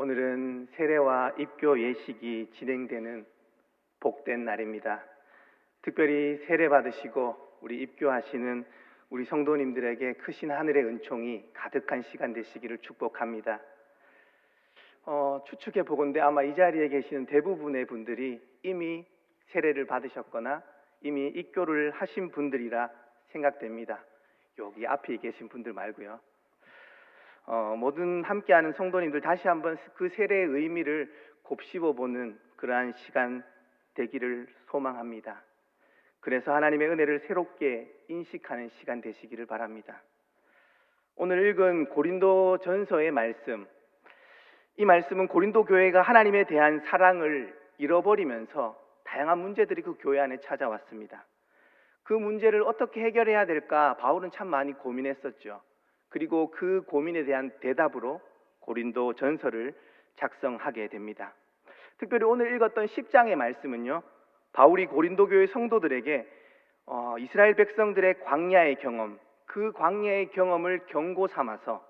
오늘은 세례와 입교 예식이 진행되는 복된 날입니다. 특별히 세례 받으시고 우리 입교하시는 우리 성도님들에게 크신 하늘의 은총이 가득한 시간 되시기를 축복합니다. 추측해 보건대 아마 이 자리에 계시는 대부분의 분들이 이미 세례를 받으셨거나 이미 입교를 하신 분들이라 생각됩니다. 여기 앞에 계신 분들 말고요. 모든 함께하는 성도님들 다시 한번 그 세례의 의미를 곱씹어보는 그러한 시간 되기를 소망합니다. 그래서 하나님의 은혜를 새롭게 인식하는 시간 되시기를 바랍니다. 오늘 읽은 고린도 전서의 말씀, 이 말씀은 고린도 교회가 하나님에 대한 사랑을 잃어버리면서 다양한 문제들이 그 교회 안에 찾아왔습니다. 그 문제를 어떻게 해결해야 될까 바울은 참 많이 고민했었죠. 그리고 그 고민에 대한 대답으로 고린도 전서를 작성하게 됩니다. 특별히 오늘 읽었던 10장의 말씀은요, 바울이 고린도 교회 성도들에게 이스라엘 백성들의 광야의 경험, 그 광야의 경험을 경고 삼아서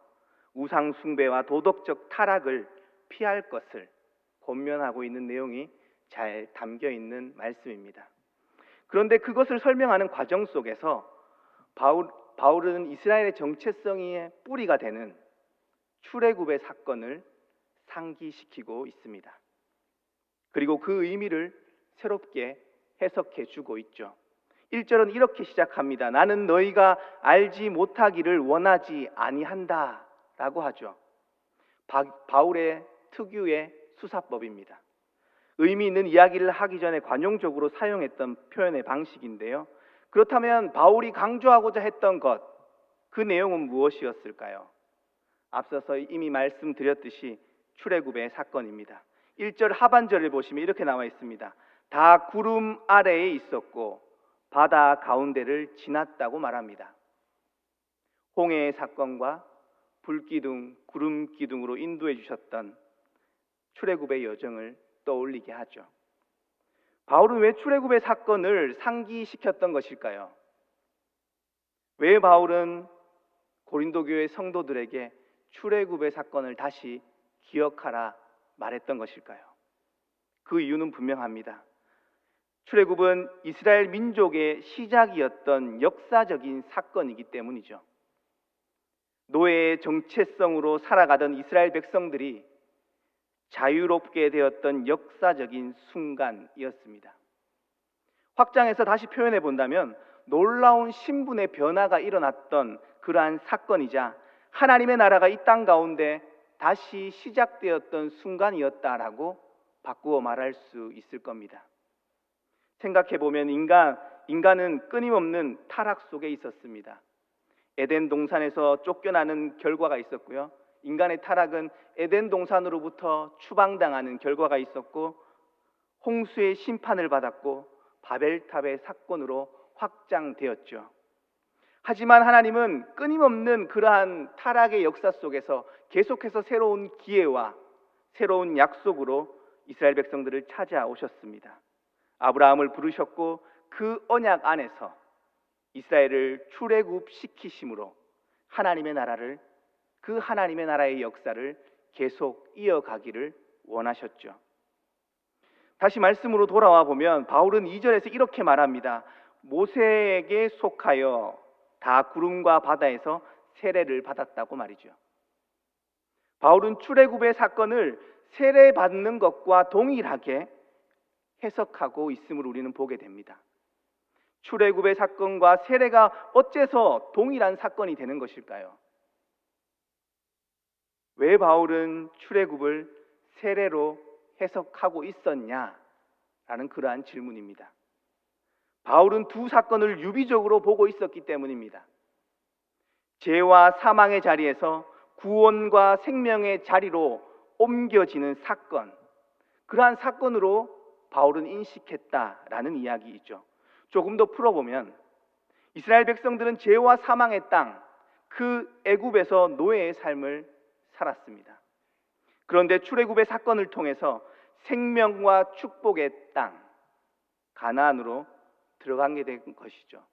우상 숭배와 도덕적 타락을 피할 것을 권면하고 있는 내용이 잘 담겨 있는 말씀입니다. 그런데 그것을 설명하는 과정 속에서 바울은 이스라엘의 정체성의 뿌리가 되는 출애굽의 사건을 상기시키고 있습니다. 그리고 그 의미를 새롭게 해석해 주고 있죠. 1절은 이렇게 시작합니다. 나는 너희가 알지 못하기를 원하지 아니한다 라고 하죠. 바울의 특유의 수사법입니다. 의미 있는 이야기를 하기 전에 관용적으로 사용했던 표현의 방식인데요, 그렇다면 바울이 강조하고자 했던 것, 그 내용은 무엇이었을까요? 앞서서 이미 말씀드렸듯이 출애굽의 사건입니다. 1절 하반절을 보시면 이렇게 나와 있습니다. 다 구름 아래에 있었고 바다 가운데를 지났다고 말합니다. 홍해의 사건과 불기둥, 구름기둥으로 인도해 주셨던 출애굽의 여정을 떠올리게 하죠. 바울은 왜 출애굽의 사건을 상기시켰던 것일까요? 왜 바울은 고린도 교회 성도들에게 출애굽의 사건을 다시 기억하라 말했던 것일까요? 그 이유는 분명합니다. 출애굽은 이스라엘 민족의 시작이었던 역사적인 사건이기 때문이죠. 노예의 정체성으로 살아가던 이스라엘 백성들이 자유롭게 되었던 역사적인 순간이었습니다. 확장해서 다시 표현해 본다면 놀라운 신분의 변화가 일어났던 그러한 사건이자 하나님의 나라가 이 땅 가운데 다시 시작되었던 순간이었다라고 바꾸어 말할 수 있을 겁니다. 생각해 보면 인간은 끊임없는 타락 속에 있었습니다. 에덴 동산에서 쫓겨나는 결과가 있었고요, 인간의 타락은 에덴 동산으로부터 추방당하는 결과가 있었고, 홍수의 심판을 받았고 바벨탑의 사건으로 확장되었죠. 하지만 하나님은 끊임없는 그러한 타락의 역사 속에서 계속해서 새로운 기회와 새로운 약속으로 이스라엘 백성들을 찾아오셨습니다. 아브라함을 부르셨고 그 언약 안에서 이스라엘을 출애굽시키심으로 하나님의 나라를, 그 하나님의 나라의 역사를 계속 이어가기를 원하셨죠. 다시 말씀으로 돌아와 보면 바울은 2절에서 이렇게 말합니다. 모세에게 속하여 다 구름과 바다에서 세례를 받았다고 말이죠. 바울은 출애굽의 사건을 세례받는 것과 동일하게 해석하고 있음을 우리는 보게 됩니다. 출애굽의 사건과 세례가 어째서 동일한 사건이 되는 것일까요? 왜 바울은 출애굽을 세례로 해석하고 있었냐라는 그러한 질문입니다. 바울은 두 사건을 유비적으로 보고 있었기 때문입니다. 죄와 사망의 자리에서 구원과 생명의 자리로 옮겨지는 사건, 그러한 사건으로 바울은 인식했다라는 이야기이죠. 조금 더 풀어보면 이스라엘 백성들은 죄와 사망의 땅, 그 애굽에서 노예의 삶을 살았습니다. 그런데 출애굽의 사건을 통해서 생명과 축복의 땅 가나안으로 들어가게 된 것이죠.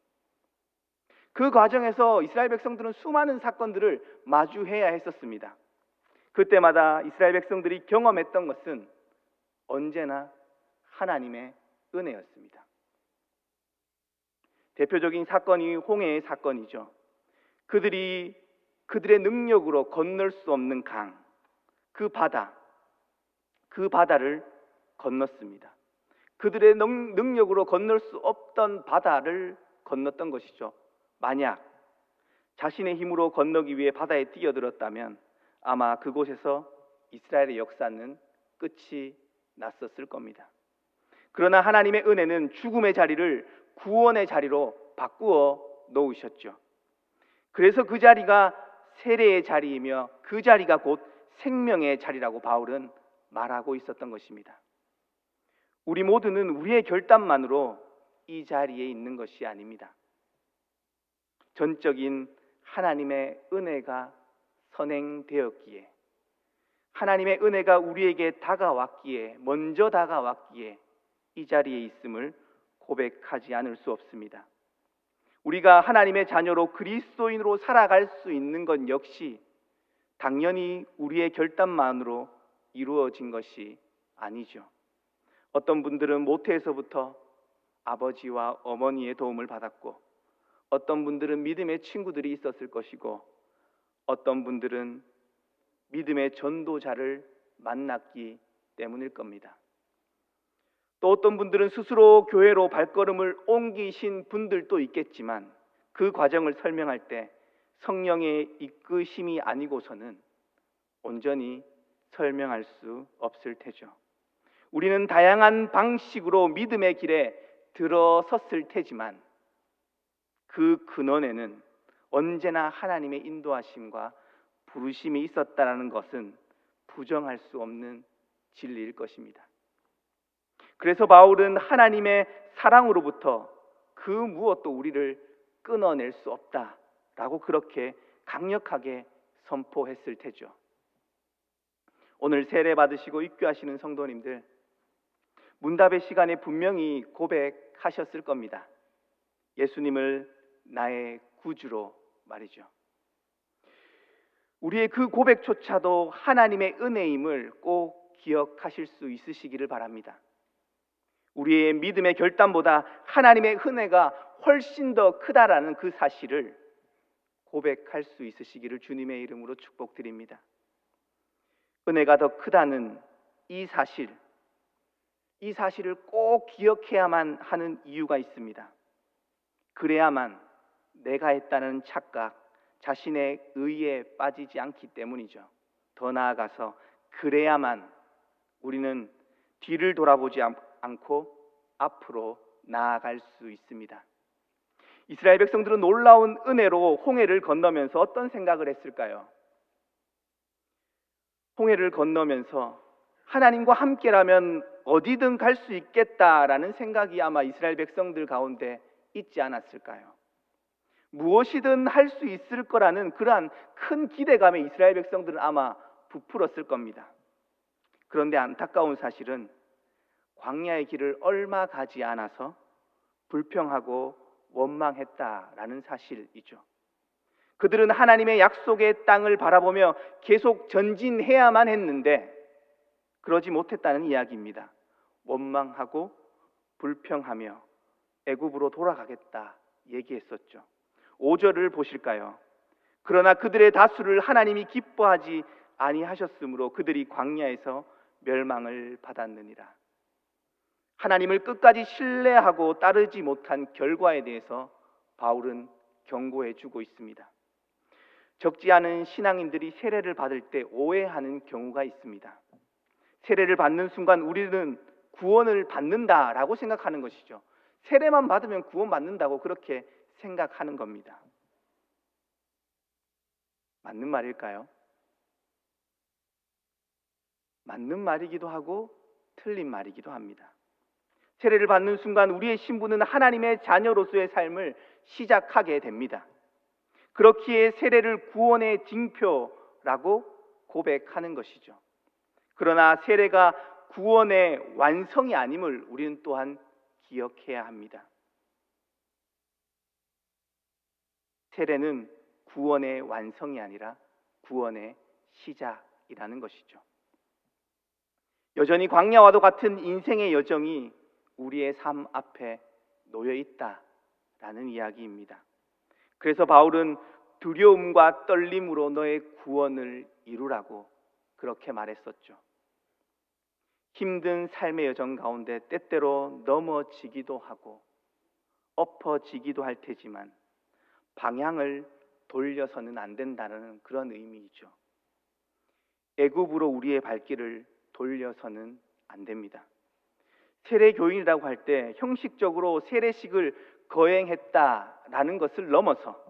그 과정에서 이스라엘 백성들은 수많은 사건들을 마주해야 했었습니다. 그때마다 이스라엘 백성들이 경험했던 것은 언제나 하나님의 은혜였습니다. 대표적인 사건이 홍해의 사건이죠. 그들의 능력으로 건널 수 없는 강, 그 바다를 건넜습니다. 그들의 능력으로 건널 수 없던 바다를 건넜던 것이죠. 만약 자신의 힘으로 건너기 위해 바다에 뛰어들었다면 아마 그곳에서 이스라엘의 역사는 끝이 났었을 겁니다. 그러나 하나님의 은혜는 죽음의 자리를 구원의 자리로 바꾸어 놓으셨죠. 그래서 그 자리가 세례의 자리이며 그 자리가 곧 생명의 자리라고 바울은 말하고 있었던 것입니다. 우리 모두는 우리의 결단만으로 이 자리에 있는 것이 아닙니다. 전적인 하나님의 은혜가 선행되었기에, 하나님의 은혜가 우리에게 먼저 다가왔기에 이 자리에 있음을 고백하지 않을 수 없습니다. 우리가 하나님의 자녀로 그리스도인으로 살아갈 수 있는 것 역시 당연히 우리의 결단만으로 이루어진 것이 아니죠. 어떤 분들은 모태에서부터 아버지와 어머니의 도움을 받았고, 어떤 분들은 믿음의 친구들이 있었을 것이고, 어떤 분들은 믿음의 전도자를 만났기 때문일 겁니다. 또 어떤 분들은 스스로 교회로 발걸음을 옮기신 분들도 있겠지만 그 과정을 설명할 때 성령의 이끄심이 아니고서는 온전히 설명할 수 없을 테죠. 우리는 다양한 방식으로 믿음의 길에 들어섰을 테지만 그 근원에는 언제나 하나님의 인도하심과 부르심이 있었다는 것은 부정할 수 없는 진리일 것입니다. 그래서 바울은 하나님의 사랑으로부터 그 무엇도 우리를 끊어낼 수 없다라고 그렇게 강력하게 선포했을 테죠. 오늘 세례 받으시고 입교하시는 성도님들, 문답의 시간에 분명히 고백하셨을 겁니다. 예수님을 나의 구주로 말이죠. 우리의 그 고백조차도 하나님의 은혜임을 꼭 기억하실 수 있으시기를 바랍니다. 우리의 믿음의 결단보다 하나님의 은혜가 훨씬 더 크다라는 그 사실을 고백할 수 있으시기를 주님의 이름으로 축복드립니다. 은혜가 더 크다는 이 사실을 꼭 기억해야만 하는 이유가 있습니다. 그래야만 내가 했다는 착각, 자신의 의에 빠지지 않기 때문이죠. 더 나아가서 그래야만 우리는 뒤를 돌아보지 않고 앞으로 나아갈 수 있습니다. 이스라엘 백성들은 놀라운 은혜로 홍해를 건너면서 어떤 생각을 했을까요? 홍해를 건너면서 하나님과 함께라면 어디든 갈 수 있겠다라는 생각이 아마 이스라엘 백성들 가운데 있지 않았을까요? 무엇이든 할 수 있을 거라는 그러한 큰 기대감에 이스라엘 백성들은 아마 부풀었을 겁니다. 그런데 안타까운 사실은 광야의 길을 얼마 가지 않아서 불평하고 원망했다라는 사실이죠. 그들은 하나님의 약속의 땅을 바라보며 계속 전진해야만 했는데 그러지 못했다는 이야기입니다. 원망하고 불평하며 애굽으로 돌아가겠다 얘기했었죠. 5절을 보실까요? 그러나 그들의 다수를 하나님이 기뻐하지 아니하셨으므로 그들이 광야에서 멸망을 받았느니라. 하나님을 끝까지 신뢰하고 따르지 못한 결과에 대해서 바울은 경고해 주고 있습니다. 적지 않은 신앙인들이 세례를 받을 때 오해하는 경우가 있습니다. 세례를 받는 순간 우리는 구원을 받는다라고 생각하는 것이죠. 세례만 받으면 구원받는다고 그렇게 생각하는 겁니다. 맞는 말일까요? 맞는 말이기도 하고 틀린 말이기도 합니다. 세례를 받는 순간 우리의 신분은 하나님의 자녀로서의 삶을 시작하게 됩니다. 그렇기에 세례를 구원의 징표라고 고백하는 것이죠. 그러나 세례가 구원의 완성이 아님을 우리는 또한 기억해야 합니다. 세례는 구원의 완성이 아니라 구원의 시작입니다. 이라는 것이죠. 여전히 광야와도 같은 인생의 여정이 우리의 삶 앞에 놓여 있다라는 이야기입니다. 그래서 바울은 두려움과 떨림으로 너의 구원을 이루라고 그렇게 말했었죠. 힘든 삶의 여정 가운데 때때로 넘어지기도 하고 엎어지기도 할 테지만 방향을 돌려서는 안 된다는 그런 의미이죠. 애굽으로 우리의 발길을 돌려서는 안 됩니다. 세례교인이라고 할 때 형식적으로 세례식을 거행했다라는 것을 넘어서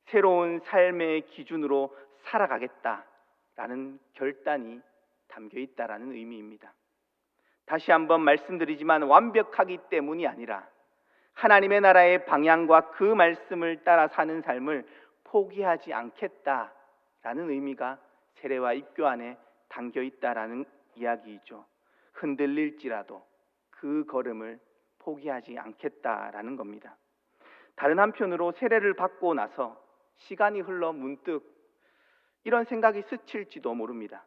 새로운 삶의 기준으로 살아가겠다라는 결단이 담겨 있다라는 의미입니다. 다시 한번 말씀드리지만 완벽하기 때문이 아니라 하나님의 나라의 방향과 그 말씀을 따라 사는 삶을 포기하지 않겠다라는 의미가 세례와 입교 안에 담겨 있다라는 이야기이죠. 흔들릴지라도 그 걸음을 포기하지 않겠다라는 겁니다. 다른 한편으로 세례를 받고 나서 시간이 흘러 문득 이런 생각이 스칠지도 모릅니다.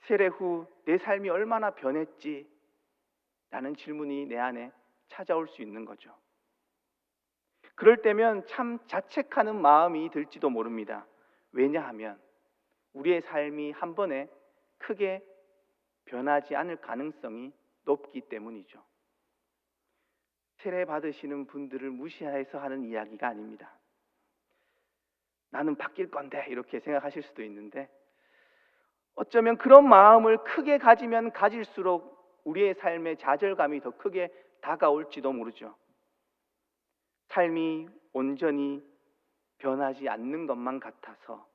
세례 후 내 삶이 얼마나 변했지? 라는 질문이 내 안에 찾아올 수 있는 거죠. 그럴 때면 참 자책하는 마음이 들지도 모릅니다. 왜냐하면 우리의 삶이 한 번에 크게 변하지 않을 가능성이 높기 때문이죠. 세례 받으시는 분들을 무시해서 하는 이야기가 아닙니다. 나는 바뀔 건데 이렇게 생각하실 수도 있는데 어쩌면 그런 마음을 크게 가지면 가질수록 우리의 삶의 좌절감이 더 크게 다가올지도 모르죠. 삶이 온전히 변하지 않는 것만 같아서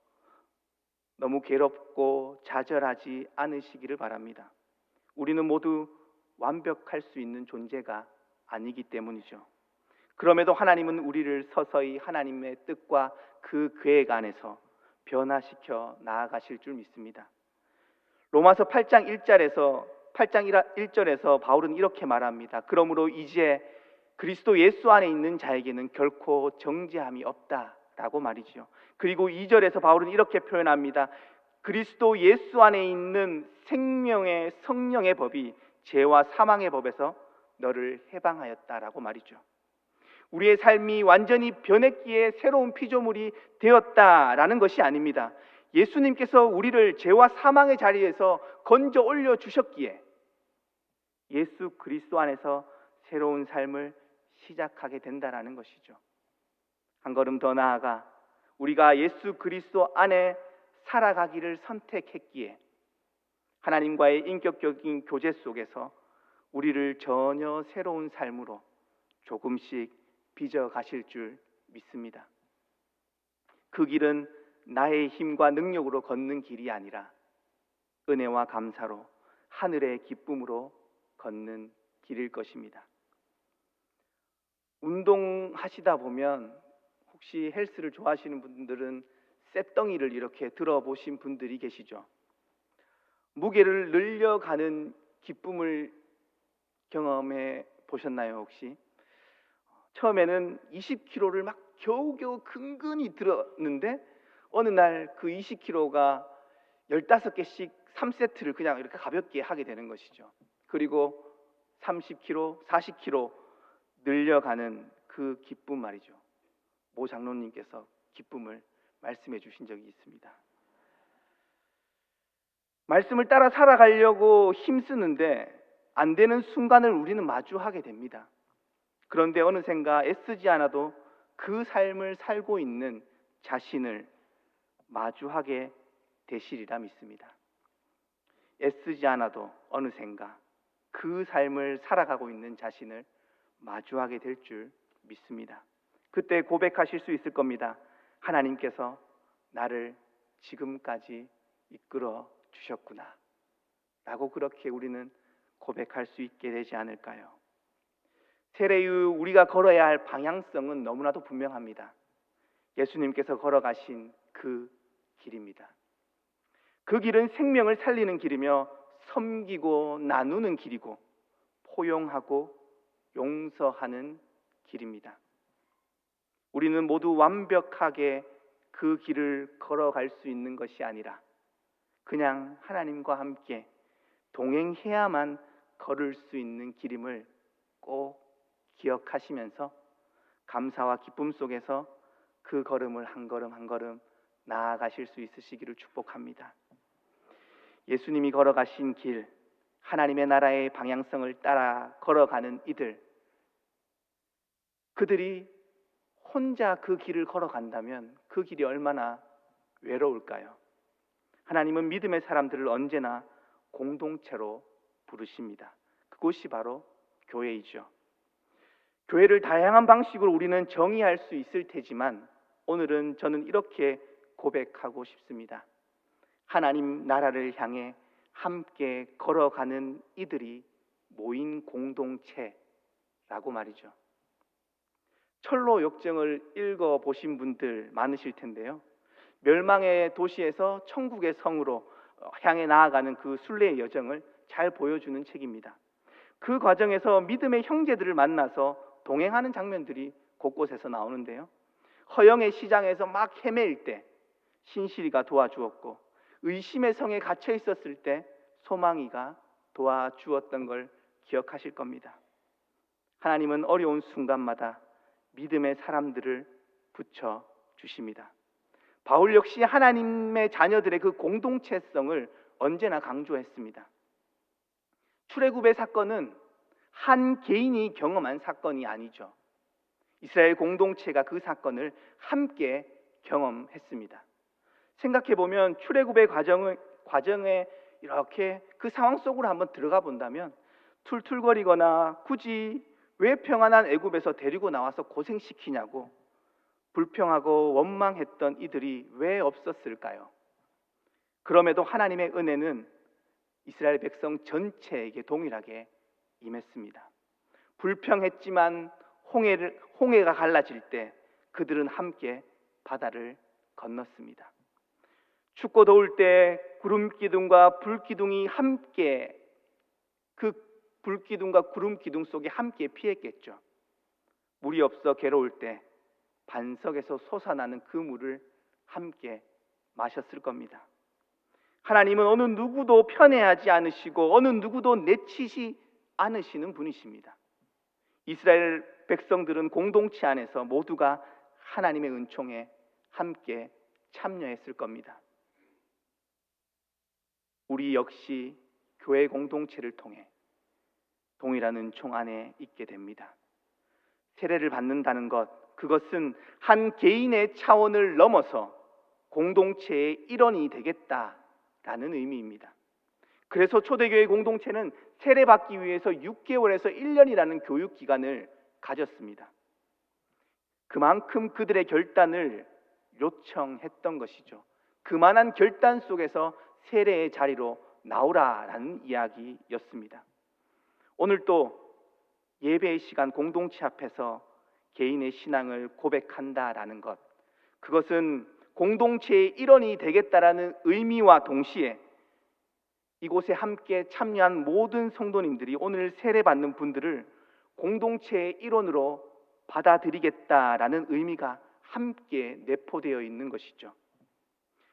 너무 괴롭고 좌절하지 않으시기를 바랍니다. 우리는 모두 완벽할 수 있는 존재가 아니기 때문이죠. 그럼에도 하나님은 우리를 서서히 하나님의 뜻과 그 계획 안에서 변화시켜 나아가실 줄 믿습니다. 로마서 8장 1절에서 바울은 이렇게 말합니다. 그러므로 이제 그리스도 예수 안에 있는 자에게는 결코 정죄함이 없다라고 말이죠. 그리고 2절에서 바울은 이렇게 표현합니다. 그리스도 예수 안에 있는 생명의 성령의 법이 죄와 사망의 법에서 너를 해방하였다라고 말이죠. 우리의 삶이 완전히 변했기에 새로운 피조물이 되었다라는 것이 아닙니다. 예수님께서 우리를 죄와 사망의 자리에서 건져 올려 주셨기에 예수 그리스도 안에서 새로운 삶을 시작하게 된다라는 것이죠. 한 걸음 더 나아가 우리가 예수 그리스도 안에 살아가기를 선택했기에 하나님과의 인격적인 교제 속에서 우리를 전혀 새로운 삶으로 조금씩 빚어 가실 줄 믿습니다. 그 길은 나의 힘과 능력으로 걷는 길이 아니라 은혜와 감사로 하늘의 기쁨으로 걷는 길일 것입니다. 운동하시다 보면 혹시 헬스를 좋아하시는 분들은 쇳덩이를 이렇게 들어보신 분들이 계시죠. 무게를 늘려가는 기쁨을 경험해 보셨나요 혹시? 처음에는 20kg를 막 겨우겨우 근근히 들었는데 어느 날 그 20kg가 15개씩 3세트를 그냥 이렇게 가볍게 하게 되는 것이죠. 그리고 30kg, 40kg 늘려가는 그 기쁨 말이죠. 모 장로님께서 기쁨을 말씀해 주신 적이 있습니다. 말씀을 따라 살아가려고 힘쓰는데 안 되는 순간을 우리는 마주하게 됩니다. 그런데 어느샌가 애쓰지 않아도 그 삶을 살고 있는 자신을 마주하게 되시리라 믿습니다. 애쓰지 않아도 어느샌가 그 삶을 살아가고 있는 자신을 마주하게 될 줄 믿습니다. 그때 고백하실 수 있을 겁니다. 하나님께서 나를 지금까지 이끌어 주셨구나 라고 그렇게 우리는 고백할 수 있게 되지 않을까요? 세례 이후 우리가 걸어야 할 방향성은 너무나도 분명합니다. 예수님께서 걸어가신 그 길입니다. 그 길은 생명을 살리는 길이며 섬기고 나누는 길이고 포용하고 용서하는 길입니다. 우리는 모두 완벽하게 그 길을 걸어갈 수 있는 것이 아니라 그냥 하나님과 함께 동행해야만 걸을 수 있는 길임을 꼭 기억하시면서 감사와 기쁨 속에서 그 걸음을 한 걸음 한 걸음 나아가실 수 있으시기를 축복합니다. 예수님이 걸어가신 길, 하나님의 나라의 방향성을 따라 걸어가는 이들, 그들이 혼자 그 길을 걸어간다면 그 길이 얼마나 외로울까요? 하나님은 믿음의 사람들을 언제나 공동체로 부르십니다. 그곳이 바로 교회이죠. 교회를 다양한 방식으로 우리는 정의할 수 있을 테지만 오늘은 저는 이렇게 고백하고 싶습니다. 하나님 나라를 향해 함께 걸어가는 이들이 모인 공동체라고 말이죠. 철로 역정을 읽어보신 분들 많으실 텐데요. 멸망의 도시에서 천국의 성으로 향해 나아가는 그 순례의 여정을 잘 보여주는 책입니다. 그 과정에서 믿음의 형제들을 만나서 동행하는 장면들이 곳곳에서 나오는데요. 허영의 시장에서 막 헤매일 때 신실이가 도와주었고, 의심의 성에 갇혀 있었을 때 소망이가 도와주었던 걸 기억하실 겁니다. 하나님은 어려운 순간마다 믿음의 사람들을 붙여 주십니다. 바울 역시 하나님의 자녀들의 그 공동체성을 언제나 강조했습니다. 출애굽의 사건은 한 개인이 경험한 사건이 아니죠. 이스라엘 공동체가 그 사건을 함께 경험했습니다. 생각해보면 출애굽의 과정에 이렇게 그 상황 속으로 한번 들어가 본다면 툴툴거리거나 굳이 왜 평안한 애굽에서 데리고 나와서 고생시키냐고 불평하고 원망했던 이들이 왜 없었을까요? 그럼에도 하나님의 은혜는 이스라엘 백성 전체에게 동일하게 임했습니다. 불평했지만 홍해가 갈라질 때 그들은 함께 바다를 건넜습니다. 춥고 더울 때 구름 기둥과 불 기둥이 함께, 그 불 기둥과 구름 기둥 속에 함께 피했겠죠. 물이 없어 괴로울 때 반석에서 솟아나는 그 물을 함께 마셨을 겁니다. 하나님은 어느 누구도 편애하지 않으시고 어느 누구도 내치지 않으시는 분이십니다. 이스라엘 백성들은 공동체 안에서 모두가 하나님의 은총에 함께 참여했을 겁니다. 우리 역시 교회 공동체를 통해 동일한 은총 안에 있게 됩니다. 세례를 받는다는 것, 그것은 한 개인의 차원을 넘어서 공동체의 일원이 되겠다라는 의미입니다. 그래서 초대교회 공동체는 세례받기 위해서 6개월에서 1년이라는 교육기간을 가졌습니다. 그만큼 그들의 결단을 요청했던 것이죠. 그만한 결단 속에서 세례의 자리로 나오라라는 이야기였습니다. 오늘 또 예배의 시간 공동체 앞에서 개인의 신앙을 고백한다라는 것, 그것은 공동체의 일원이 되겠다라는 의미와 동시에 이곳에 함께 참여한 모든 성도님들이 오늘 세례받는 분들을 공동체의 일원으로 받아들이겠다라는 의미가 함께 내포되어 있는 것이죠.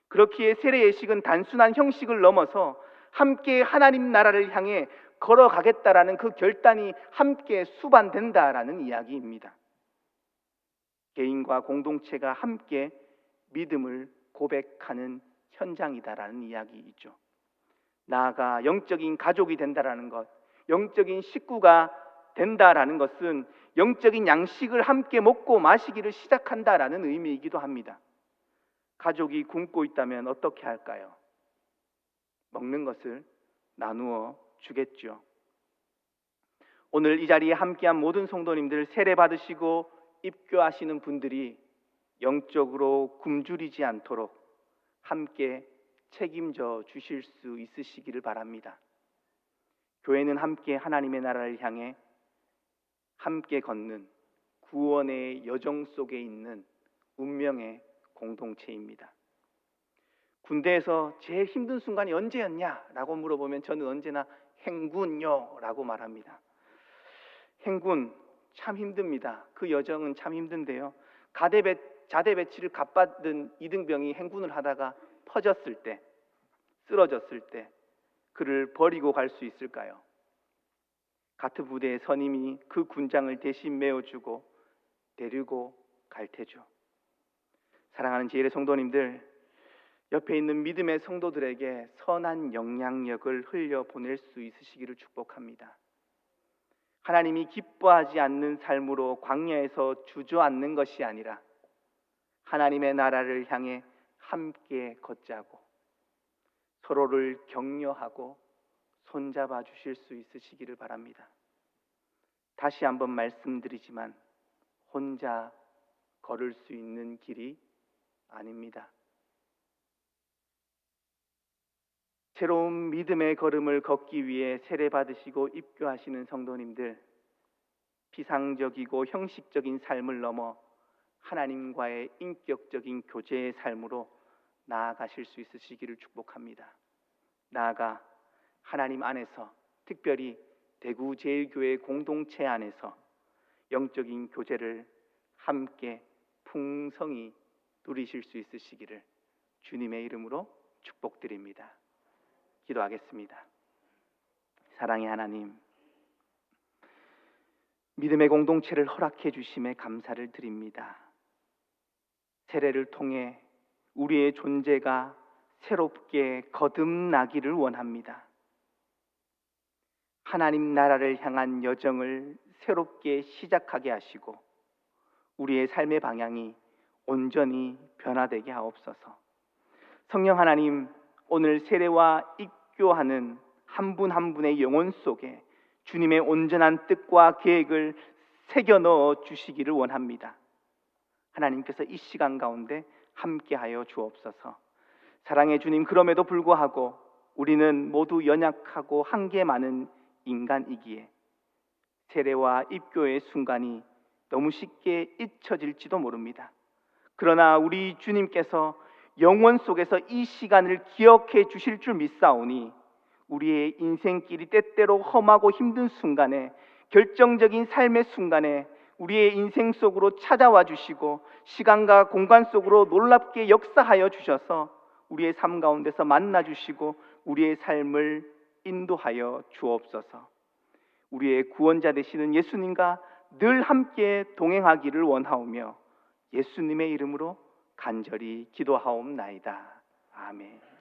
그렇기에 세례 예식은 단순한 형식을 넘어서 함께 하나님 나라를 향해 걸어가겠다라는 그 결단이 함께 수반된다라는 이야기입니다. 개인과 공동체가 함께 믿음을 고백하는 현장이다라는 이야기이죠. 나아가 영적인 가족이 된다라는 것, 영적인 식구가 된다라는 것은 영적인 양식을 함께 먹고 마시기를 시작한다라는 의미이기도 합니다. 가족이 굶고 있다면 어떻게 할까요? 먹는 것을 나누어 주겠죠. 오늘 이 자리에 함께한 모든 성도님들, 세례 받으시고 입교하시는 분들이 영적으로 굶주리지 않도록 함께 책임져 주실 수 있으시기를 바랍니다. 교회는 함께 하나님의 나라를 향해 함께 걷는 구원의 여정 속에 있는 운명의 공동체입니다. 군대에서 제일 힘든 순간이 언제였냐라고 물어보면 저는 언제나 행군요 라고 말합니다. 행군 참 힘듭니다. 그 여정은 참 힘든데요, 자대 배치를 갓받은 이등병이 행군을 하다가 퍼졌을 때 쓰러졌을 때 그를 버리고 갈 수 있을까요? 가트 부대의 선임이 그 군장을 대신 메어주고 데리고 갈 테죠. 사랑하는 지혜의 성도님들, 옆에 있는 믿음의 성도들에게 선한 영향력을 흘려보낼 수 있으시기를 축복합니다. 하나님이 기뻐하지 않는 삶으로 광야에서 주저앉는 것이 아니라 하나님의 나라를 향해 함께 걷자고 서로를 격려하고 손잡아 주실 수 있으시기를 바랍니다. 다시 한번 말씀드리지만 혼자 걸을 수 있는 길이 아닙니다. 새로운 믿음의 걸음을 걷기 위해 세례받으시고 입교하시는 성도님들, 비상적이고 형식적인 삶을 넘어 하나님과의 인격적인 교제의 삶으로 나아가실 수 있으시기를 축복합니다. 나아가 하나님 안에서, 특별히 대구제일교회 공동체 안에서 영적인 교제를 함께 풍성히 누리실 수 있으시기를 주님의 이름으로 축복드립니다. 기도하겠습니다. 사랑의 하나님, 믿음의 공동체를 허락해 주심에 감사를 드립니다. 세례를 통해 우리의 존재가 새롭게 거듭나기를 원합니다. 하나님 나라를 향한 여정을 새롭게 시작하게 하시고 우리의 삶의 방향이 온전히 변화되게 하옵소서. 성령 하나님, 오늘 세례와 입교하는 한 분 한 분의 영혼 속에 주님의 온전한 뜻과 계획을 새겨 넣어 주시기를 원합니다. 하나님께서 이 시간 가운데 함께하여 주옵소서. 사랑의 주님, 그럼에도 불구하고 우리는 모두 연약하고 한계 많은 인간이기에 세례와 입교의 순간이 너무 쉽게 잊혀질지도 모릅니다. 그러나 우리 주님께서 영원 속에서 이 시간을 기억해 주실 줄 믿사오니 우리의 인생길이 때때로 험하고 힘든 순간에, 결정적인 삶의 순간에 우리의 인생 속으로 찾아와 주시고 시간과 공간 속으로 놀랍게 역사하여 주셔서 우리의 삶 가운데서 만나 주시고 우리의 삶을 인도하여 주옵소서. 우리의 구원자 되시는 예수님과 늘 함께 동행하기를 원하오며 예수님의 이름으로 간절히 기도하옵나이다. 아멘.